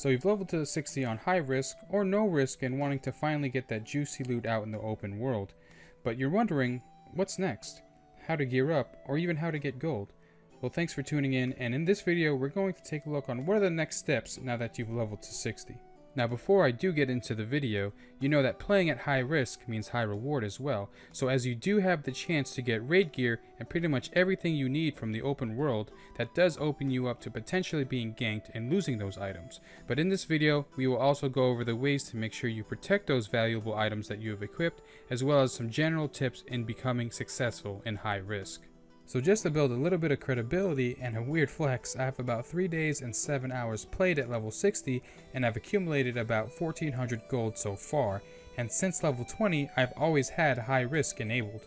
So you've leveled to 60 on high risk or no risk and wanting to finally get that juicy loot out in the open world. But you're wondering, what's next? How to gear up, or even how to get gold? Well, thanks for tuning in, and in this video we're going to take a look on what are the next steps now that you've leveled to 60. Now before I do get into the video, you know that playing at high risk means high reward as well, so as you do have the chance to get raid gear and pretty much everything you need from the open world, that does open you up to potentially being ganked and losing those items. But in this video, we will also go over the ways to make sure you protect those valuable items that you have equipped, as well as some general tips in becoming successful in high risk. So just to build a little bit of credibility and a weird flex, I have about 3 days and 7 hours played at level 60 and I've accumulated about 1400 gold so far, and since level 20 I've always had high risk enabled.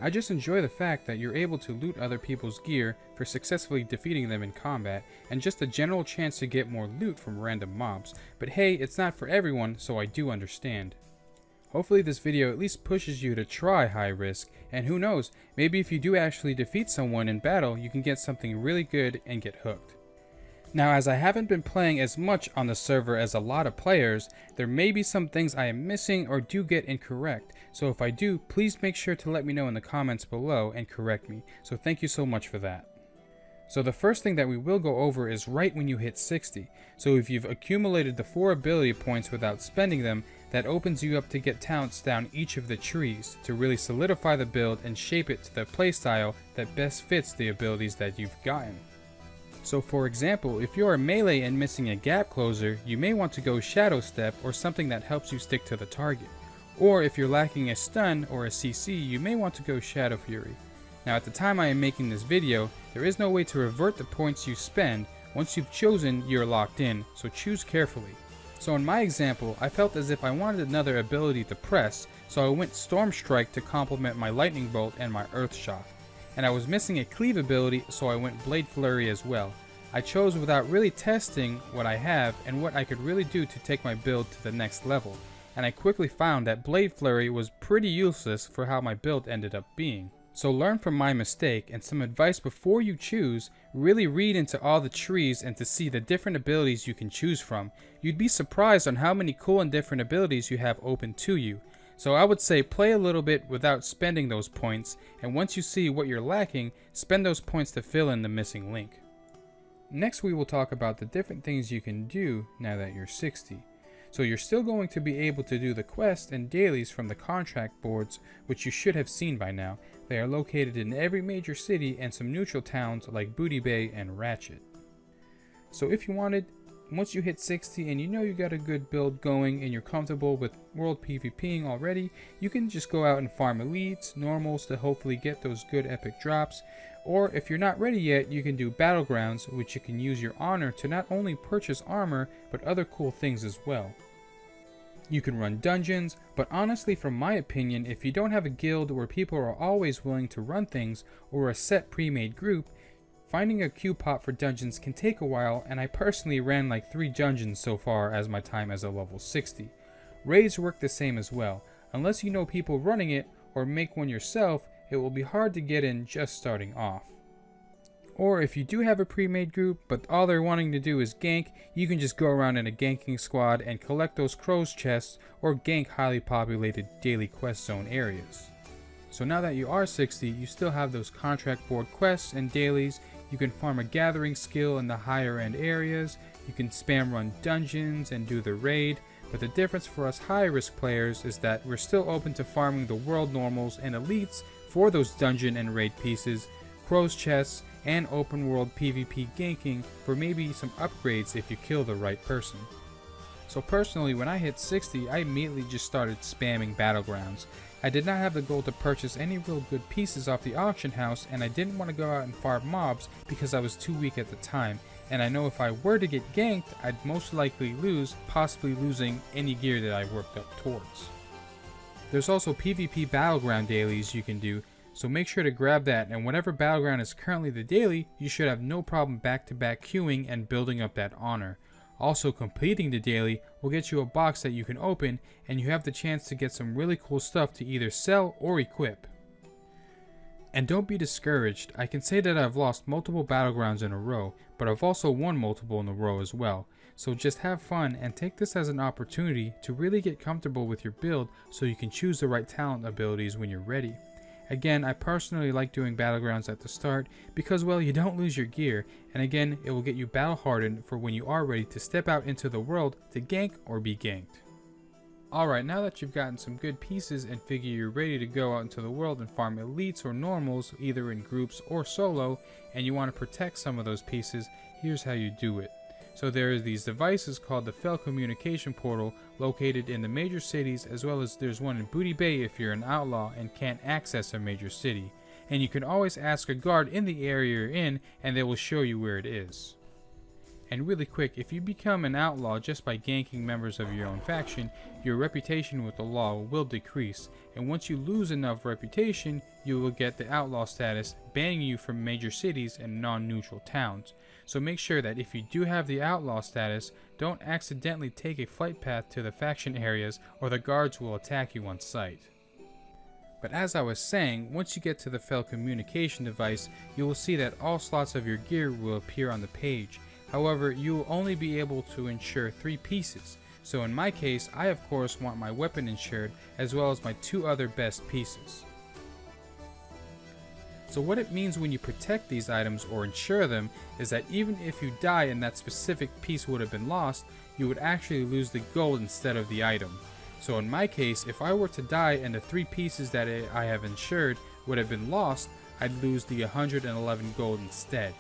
I just enjoy the fact that you're able to loot other people's gear for successfully defeating them in combat, and just a general chance to get more loot from random mobs, but hey, it's not for everyone, so I do understand. Hopefully this video at least pushes you to try high risk, and who knows, maybe if you do actually defeat someone in battle, you can get something really good and get hooked. Now, as I haven't been playing as much on the server as a lot of players, there may be some things I am missing or do get incorrect, so if I do, please make sure to let me know in the comments below and correct me, so thank you so much for that. So the first thing that we will go over is right when you hit 60. So if you've accumulated the 4 ability points without spending them, that opens you up to get talents down each of the trees to really solidify the build and shape it to the playstyle that best fits the abilities that you've gotten. So for example, if you're a melee and missing a gap closer, you may want to go Shadow Step or something that helps you stick to the target. Or if you're lacking a stun or a CC, you may want to go Shadow Fury. Now at the time I am making this video, there is no way to revert the points you spend. Once you've chosen, you're locked in, so choose carefully. So in my example, I felt as if I wanted another ability to press, so I went Storm Strike to complement my Lightning Bolt and my Earth Shock. And I was missing a cleave ability, so I went Blade Flurry as well. I chose without really testing what I have and what I could really do to take my build to the next level, and I quickly found that Blade Flurry was pretty useless for how my build ended up being. So learn from my mistake, and some advice before you choose, really read into all the trees and to see the different abilities you can choose from. You'd be surprised on how many cool and different abilities you have open to you. So I would say play a little bit without spending those points, and once you see what you're lacking, spend those points to fill in the missing link. Next we will talk about the different things you can do now that you're 60. So you're still going to be able to do the quests and dailies from the contract boards, which you should have seen by now. They are located in every major city and some neutral towns like Booty Bay and Ratchet. So if you wanted, once you hit 60 and you know you got a good build going and you're comfortable with world PvPing already, you can just go out and farm elites, normals to hopefully get those good epic drops. Or if you're not ready yet, you can do battlegrounds, which you can use your honor to not only purchase armor, but other cool things as well. You can run dungeons, but honestly from my opinion, if you don't have a guild where people are always willing to run things or a set pre-made group, finding a queue pot for dungeons can take a while, and I personally ran like 3 dungeons so far as my time as a level 60. Raids work the same as well. Unless you know people running it or make one yourself, it will be hard to get in just starting off. Or if you do have a pre-made group, but all they're wanting to do is gank, you can just go around in a ganking squad and collect those crow's chests or gank highly populated daily quest zone areas. So now that you are 60, you still have those contract board quests and dailies. You can farm a gathering skill in the higher end areas, you can spam run dungeons and do the raid, but the difference for us high risk players is that we're still open to farming the world normals and elites for those dungeon and raid pieces, crow's chests, and open world PvP ganking for maybe some upgrades if you kill the right person. So personally, when I hit 60, I immediately just started spamming battlegrounds. I did not have the goal to purchase any real good pieces off the auction house, and I didn't want to go out and farm mobs because I was too weak at the time, and I know if I were to get ganked, I'd most likely lose, possibly losing any gear that I worked up towards. There's also PvP battleground dailies you can do, so make sure to grab that, and whatever battleground is currently the daily, you should have no problem back-to-back queuing and building up that honor. Also, completing the daily will get you a box that you can open, and you have the chance to get some really cool stuff to either sell or equip. And don't be discouraged. I can say that I've lost multiple battlegrounds in a row, but I've also won multiple in a row as well. So just have fun and take this as an opportunity to really get comfortable with your build so you can choose the right talent abilities when you're ready. Again, I personally like doing battlegrounds at the start because, well, you don't lose your gear, and again, it will get you battle hardened for when you are ready to step out into the world to gank or be ganked. Alright, now that you've gotten some good pieces and figure you're ready to go out into the world and farm elites or normals, either in groups or solo, and you want to protect some of those pieces, here's how you do it. So there are these devices called the Fel Communication Portal located in the major cities, as well as there's one in Booty Bay if you're an outlaw and can't access a major city. And you can always ask a guard in the area you're in and they will show you where it is. And really quick, if you become an outlaw just by ganking members of your own faction, your reputation with the law will decrease, and once you lose enough reputation, you will get the outlaw status, banning you from major cities and non-neutral towns. So make sure that if you do have the outlaw status, don't accidentally take a flight path to the faction areas or the guards will attack you on sight. But as I was saying, once you get to the Fel Communication device, you will see that all slots of your gear will appear on the page. However, you will only be able to insure 3 pieces. So in my case, I of course want my weapon insured as well as my 2 other best pieces. So what it means when you protect these items or insure them is that even if you die and that specific piece would have been lost, you would actually lose the gold instead of the item. So in my case, if I were to die and the 3 pieces that I have insured would have been lost, I'd lose the 111 gold instead.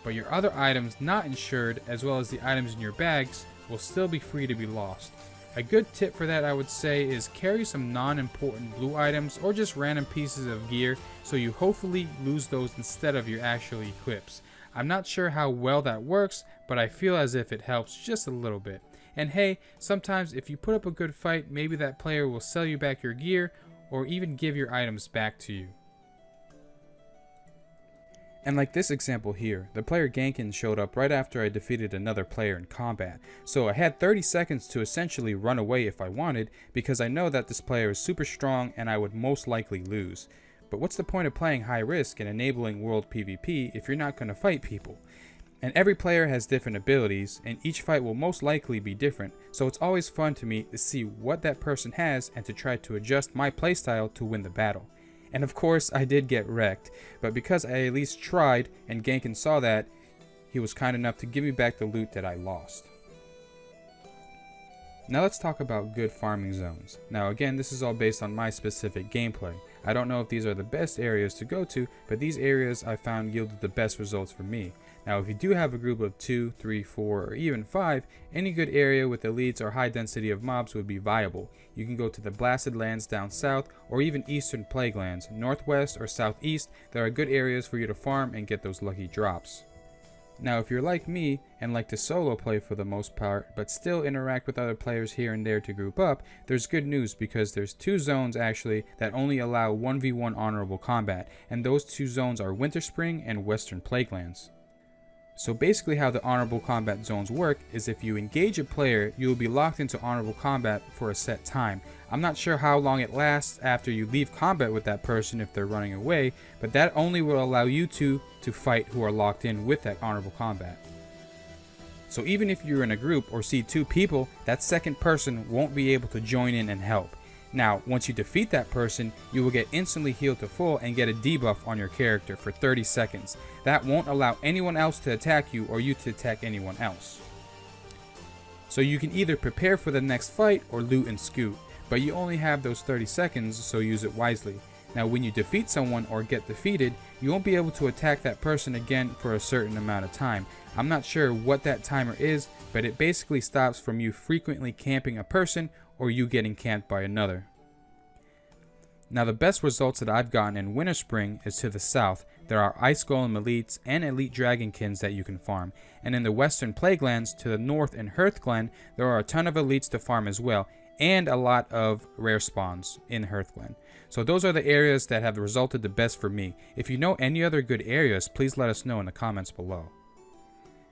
But your other items not insured, as well as the items in your bags, will still be free to be lost. A good tip for that, I would say, is carry some non-important blue items or just random pieces of gear so you hopefully lose those instead of your actual equips. I'm not sure how well that works, but I feel as if it helps just a little bit. And hey, sometimes if you put up a good fight, maybe that player will sell you back your gear or even give your items back to you. And like this example here, the player Gankin showed up right after I defeated another player in combat, so I had 30 seconds to essentially run away if I wanted, because I know that this player is super strong and I would most likely lose. But what's the point of playing Highrisk and enabling world PvP if you're not going to fight people? And every player has different abilities, and each fight will most likely be different, so it's always fun to me to see what that person has and to try to adjust my playstyle to win the battle. And of course, I did get wrecked, but because I at least tried and Gankin saw that, he was kind enough to give me back the loot that I lost. Now let's talk about good farming zones. Now again, this is all based on my specific gameplay. I don't know if these are the best areas to go to, but these areas I found yielded the best results for me. Now if you do have a group of 2, 3, 4, or even 5, any good area with elites or high density of mobs would be viable. You can go to the Blasted Lands down south, or even Eastern Plague Lands, northwest or southeast. There are good areas for you to farm and get those lucky drops. Now if you're like me and like to solo play for the most part, but still interact with other players here and there to group up, there's good news because there's 2 zones actually that only allow 1v1 honorable combat, and those 2 zones are Winter Spring and Western Plague Lands. So basically how the honorable combat zones work is if you engage a player, you will be locked into honorable combat for a set time. I'm not sure how long it lasts after you leave combat with that person if they're running away, but that only will allow you two to fight who are locked in with that honorable combat. So even if you're in a group or see 2 people, that second person won't be able to join in and help. Now, once you defeat that person, you will get instantly healed to full and get a debuff on your character for 30 seconds. That won't allow anyone else to attack you or you to attack anyone else. So you can either prepare for the next fight or loot and scoot, but you only have those 30 seconds, so use it wisely. Now when you defeat someone or get defeated, you won't be able to attack that person again for a certain amount of time. I'm not sure what that timer is, but it basically stops from you frequently camping a person or you getting camped by another. Now the best results that I've gotten in Winter Spring is to the south. There are Ice Golem elites and elite Dragonkins that you can farm, and in the Western Plague Lands to the north in Hearthglen, there are a ton of elites to farm as well, and a lot of rare spawns in Hearthglen. So those are the areas that have resulted the best for me. If you know any other good areas, please let us know in the comments below.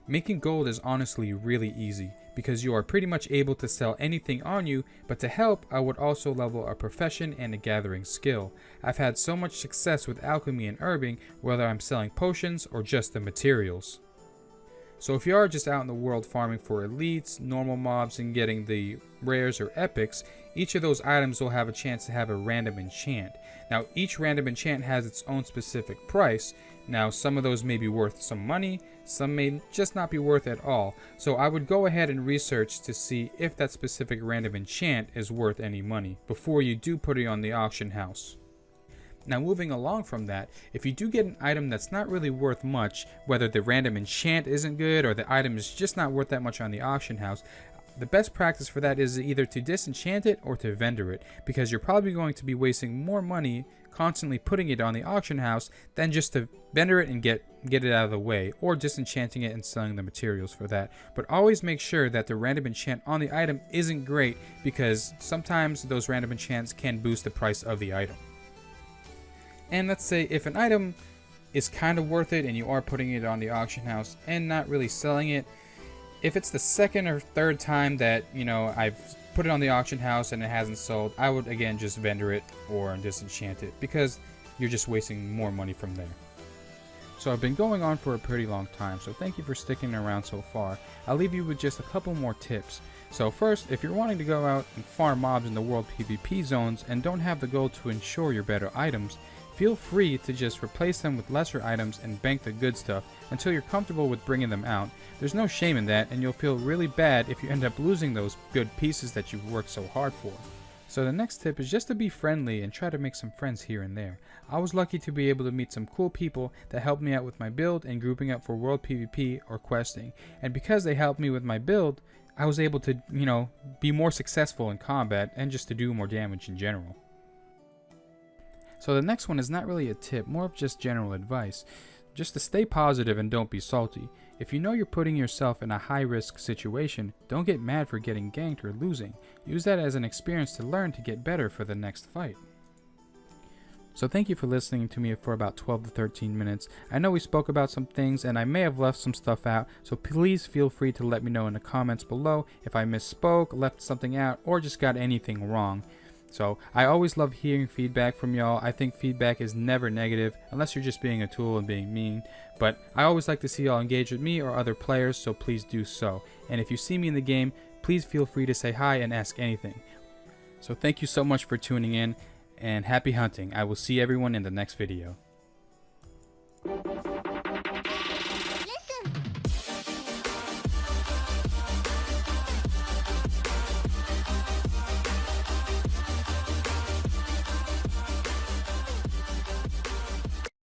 Making gold is honestly really easy because you are pretty much able to sell anything on you, but to help, I would also level a profession and a gathering skill. I've had so much success with alchemy and herbing, whether I'm selling potions or just the materials. So if you are just out in the world farming for elites, normal mobs, and getting the rares or epics, each of those items will have a chance to have a random enchant. Now each random enchant has its own specific price. Now some of those may be worth some money, some may just not be worth at all. So I would go ahead and research to see if that specific random enchant is worth any money before you do put it on the auction house. Now moving along from that, if you do get an item that's not really worth much, whether the random enchant isn't good or the item is just not worth that much on the auction house, the best practice for that is either to disenchant it or to vendor it, because you're probably going to be wasting more money constantly putting it on the auction house than just to vendor it and get it out of the way, or disenchanting it and selling the materials for that. But always make sure that the random enchant on the item isn't great, because sometimes those random enchants can boost the price of the item. And let's say if an item is kind of worth it and you are putting it on the auction house and not really selling it, if it's the second or third time that, you know, I've put it on the auction house and it hasn't sold, I would again just vendor it or disenchant it, because you're just wasting more money from there. So I've been going on for a pretty long time, so thank you for sticking around so far. I'll leave you with just a couple more tips. So first, if you're wanting to go out and farm mobs in the world PvP zones and don't have the gold to ensure your better items, feel free to just replace them with lesser items and bank the good stuff until you're comfortable with bringing them out. There's no shame in that, and you'll feel really bad if you end up losing those good pieces that you've worked so hard for. So the next tip is just to be friendly and try to make some friends here and there. I was lucky to be able to meet some cool people that helped me out with my build and grouping up for world PvP or questing. And because they helped me with my build, I was able to, you know, be more successful in combat and just to do more damage in general. So the next one is not really a tip, more of just general advice. Just to stay positive and don't be salty. If you know you're putting yourself in a high-risk situation, don't get mad for getting ganked or losing. Use that as an experience to learn to get better for the next fight. So thank you for listening to me for about 12 to 13 minutes. I know we spoke about some things and I may have left some stuff out, so please feel free to let me know in the comments below if I misspoke, left something out, or just got anything wrong. So I always love hearing feedback from y'all. I think feedback is never negative unless you're just being a tool and being mean. But I always like to see y'all engage with me or other players, so please do so. And if you see me in the game, please feel free to say hi and ask anything. So thank you so much for tuning in, and happy hunting. I will see everyone in the next video.